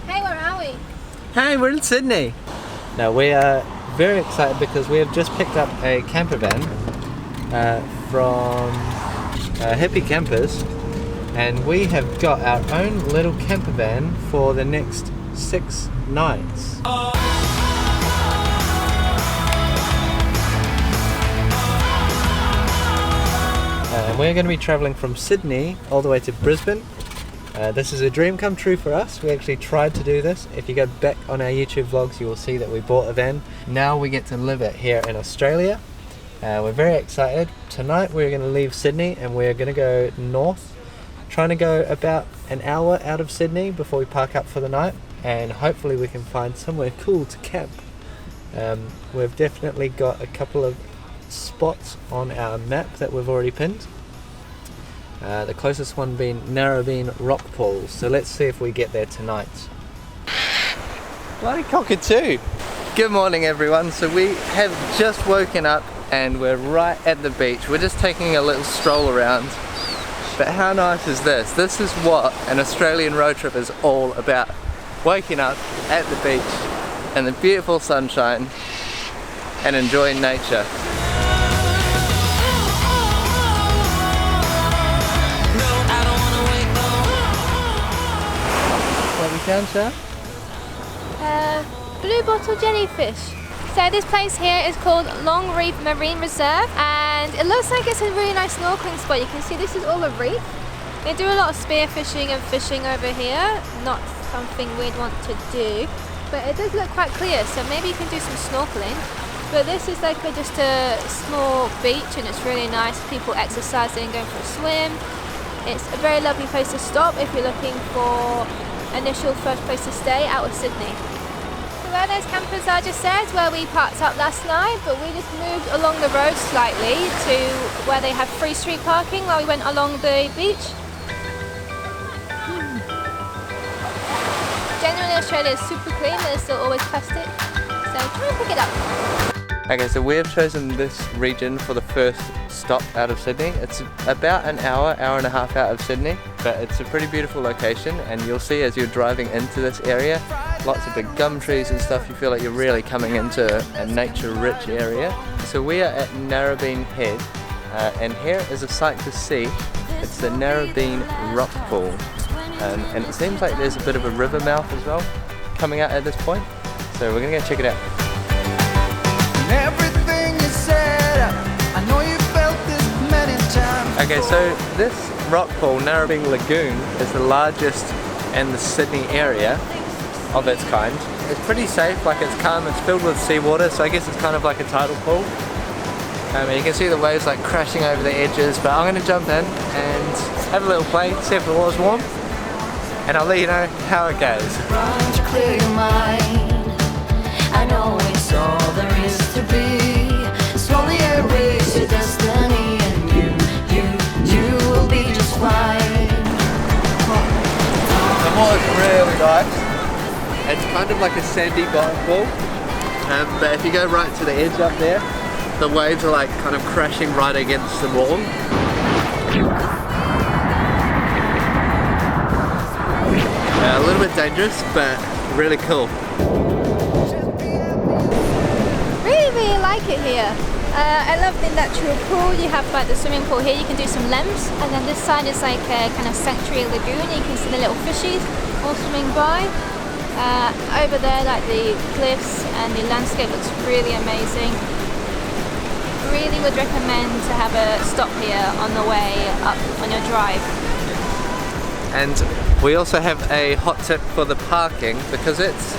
Hey, where are we? Hey, we're in Sydney. Now we are very excited because we have just picked up a camper van from Hippie Campers, and we have got our own little camper van for the next 6 nights. And we're going to be travelling from Sydney all the way to Brisbane. This is a dream come true for us. We actually tried to do this. If you go back on our YouTube vlogs, you will see that we bought a van. Now we get to live it here in Australia. We're very excited. Tonight we're going to leave Sydney and we're going to go north, trying to go about an hour out of Sydney before we park up for the night, and hopefully we can find somewhere cool to camp. We've definitely got a couple of spots on our map that we've already pinned. The closest one being Narabeen Rockpool, so let's see if we get there tonight. Bloody cockatoo! Good morning everyone, so we have just woken up and we're right at the beach. We're just taking a little stroll around, but how nice is this? This is what an Australian road trip is all about. Waking up at the beach in the beautiful sunshine and enjoying nature. What we found, Sha? Blue bottle jellyfish. So this place here is called Long Reef Marine Reserve, and it looks like it's a really nice snorkeling spot. You can see this is all a reef. They do a lot of spear fishing and fishing over here. Not something we'd want to do, but it does look quite clear, so maybe you can do some snorkeling. But this is like just a small beach and it's really nice. People exercising, going for a swim. It's a very lovely place to stop if you're looking for initial first place to stay out of Sydney. So where those campers are just there is where we parked up last night, but we just moved along the road slightly to where they have free street parking while we went along the beach. Generally Australia is super clean, but there's still always plastic, so try and pick it up. Okay, so we have chosen this region for the first stop out of Sydney. It's about an hour and a half out of Sydney, but it's a pretty beautiful location, and you'll see as you're driving into this area, lots of big gum trees and stuff. You feel like you're really coming into a nature-rich area. So we are at Narabeen Head, and here is a sight to see. It's the Narabeen Rockpool, and it seems like there's a bit of a river mouth as well coming out at this point. So we're gonna go check it out. Everything you said, I know you felt this many times. Okay, so this rock pool, Narabeen Lagoon, is the largest in the Sydney area of its kind. It's pretty safe, like it's calm, it's filled with seawater, so I guess it's kind of like a tidal pool. And you can see the waves like crashing over the edges, but I'm going to jump in and have a little play, see if the water's warm, and I'll let you know how it goes. Run to clear your mind. I know it's all there is to be. Slowly erase your destiny, and you will be just fine. The water's really nice. It's kind of like a sandy bottom pool, but if you go right to the edge up there, the waves are like kind of crashing right against the wall. A little bit dangerous, but really cool. Really like it here. I love the natural pool. You have like the swimming pool here, you can do some lembs, and then this side is like a kind of sanctuary lagoon. You can see the little fishies all swimming by. Over there, like the cliffs and the landscape looks really amazing. Really would recommend to have a stop here on the way up on your drive. And we also have a hot tip for the parking, because it's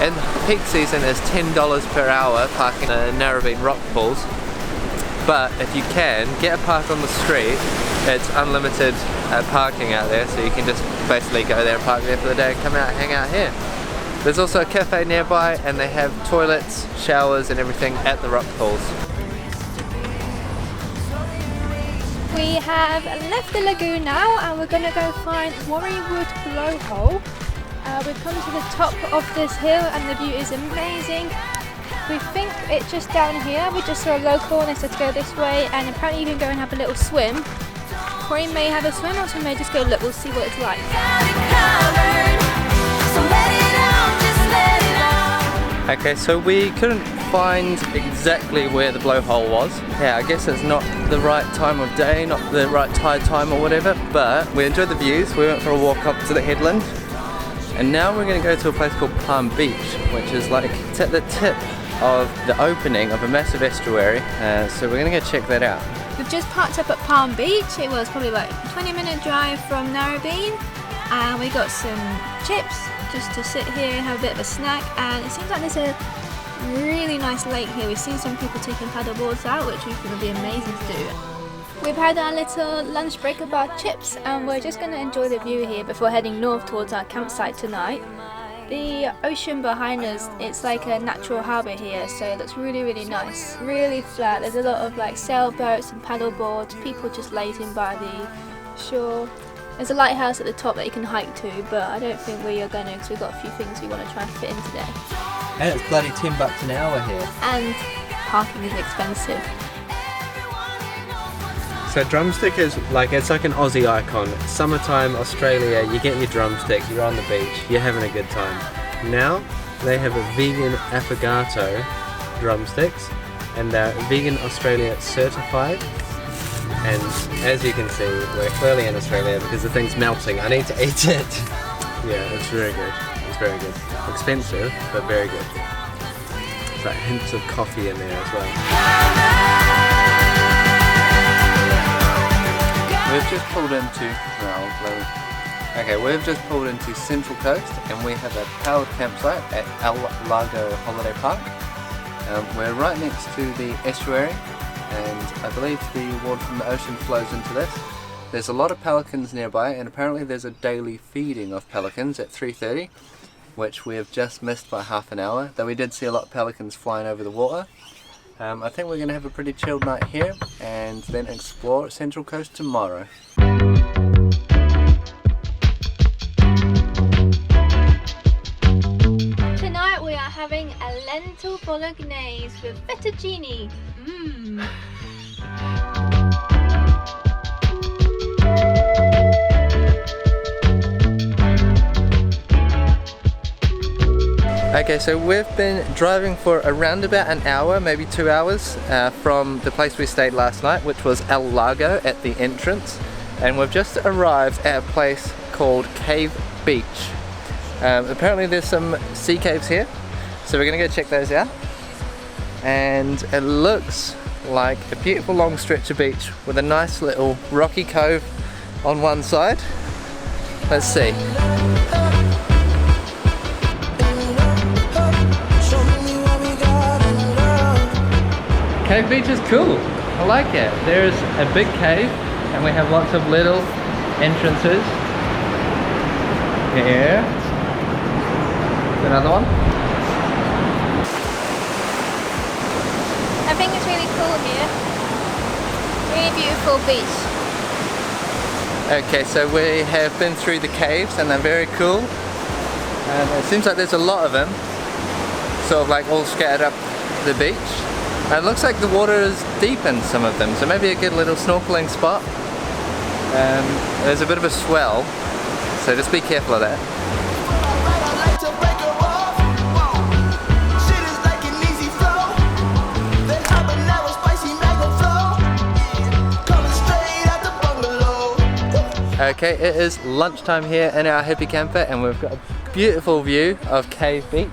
in peak season is $10 per hour parking the Narabeen rock pools, but if you can get a park on the street, it's unlimited parking out there, so you can just basically go there and park there for the day and come out, hang out here. There's also a cafe nearby, and they have toilets, showers and everything at the rock pools. We have left the lagoon now and we're going to go find Warriewood Blowhole. We've come to the top of this hill and the view is amazing. We think it's just down here. We just saw a local and they said to go this way, and apparently you can go and have a little swim. Or we may have a swim, or we may just go look, we'll see what it's like. Okay, so we couldn't find exactly where the blowhole was. Yeah, I guess it's not the right time of day, not the right tide time or whatever, but we enjoyed the views. We went for a walk up to the headland, and now we're going to go to a place called Palm Beach, which is like it's at the tip of the opening of a massive estuary, so we're going to go check that out. We've just parked up at Palm Beach. It was probably like a 20-minute drive from Narabeen, and we got some chips just to sit here and have a bit of a snack. And it seems like there's a really nice lake here. We've seen some people taking paddle boards out, which we think would be amazing to do. We've had our little lunch break of our chips, and we're just going to enjoy the view here before heading north towards our campsite tonight. The ocean behind us, it's like a natural harbour here, so it looks really, really nice. Really flat. There's a lot of like sailboats and paddle boards, people just lazing by the shore. There's a lighthouse at the top that you can hike to, but I don't think we are going to, because we've got a few things we want to try and fit in today. And it's bloody $10 an hour here. And parking is expensive. So drumstick is like, it's like an Aussie icon. Summertime Australia, you get your drumstick, you're on the beach, you're having a good time. Now they have a vegan affogato drumsticks, and they're Vegan Australia certified. And as you can see, we're clearly in Australia because the thing's melting. I need to eat it. Yeah, it's very good. It's very good. Expensive, but very good. It's like hints of coffee in there as well. We've just pulled into, we've just pulled into Central Coast, and we have a powered campsite at Lago Holiday Park. We're right next to the estuary, and I believe the water from the ocean flows into this. There's a lot of pelicans nearby, and apparently there's a daily feeding of pelicans at 3:30, which we have just missed by half an hour, though we did see a lot of pelicans flying over the water. I think we're going to have a pretty chilled night here, and then explore Central Coast tomorrow. Tonight we are having a lentil bolognese with fettuccine. Okay, so we've been driving for around about an hour, maybe 2 hours, from the place we stayed last night, which was El Lago at the entrance, and we've just arrived at a place called Cave Beach. Apparently there's some sea caves here, so we're gonna go check those out. And it looks like a beautiful long stretch of beach with a nice little rocky cove on one side. Let's see. Cave Beach is cool. I like it. There's a big cave, and we have lots of little entrances. Here. Another one. I think it's really cool here. Really beautiful beach. Okay, so we have been through the caves, and they're very cool. And it seems like there's a lot of them, sort of like all scattered up the beach. And it looks like the water is deep in some of them, so maybe a good little snorkeling spot. There's a bit of a swell, so just be careful of that. Okay, it is lunchtime here in our hippie camper, and we've got a beautiful view of Cave Beach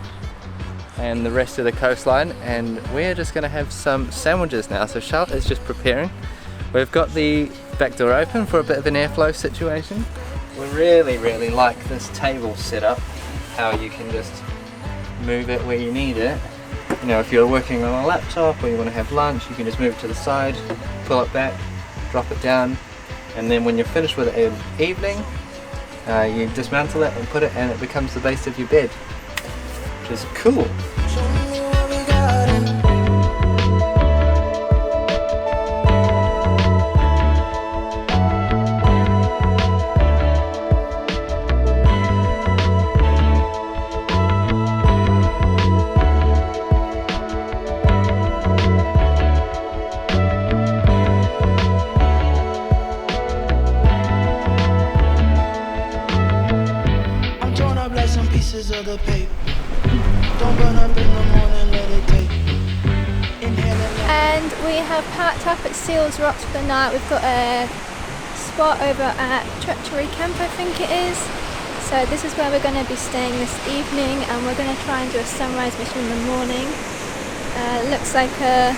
and the rest of the coastline, and we're just going to have some sandwiches now. So Charlotte is just preparing. We've got the back door open for a bit of an airflow situation. We really like this table setup, how you can just move it where you need it. You know, if you're working on a laptop or you want to have lunch, you can just move it to the side, pull it back, drop it down, and then when you're finished with it in the evening, you dismantle it and put it, and it becomes the base of your bed, which is cool. Of the paper. And we have parked up at Seals Rocks for the night. We've got a spot over at Treachery Camp, I think it is. So this is where we're going to be staying this evening, and we're going to try and do a sunrise mission in the morning. Looks like a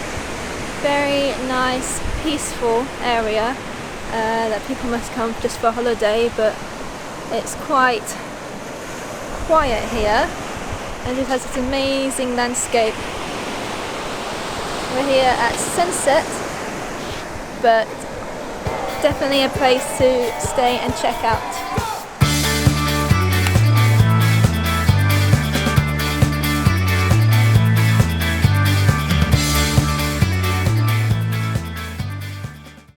very nice, peaceful area that people must come just for a holiday, but it's quite quiet here and it has this amazing landscape. We're here at sunset, but definitely a place to stay and check out.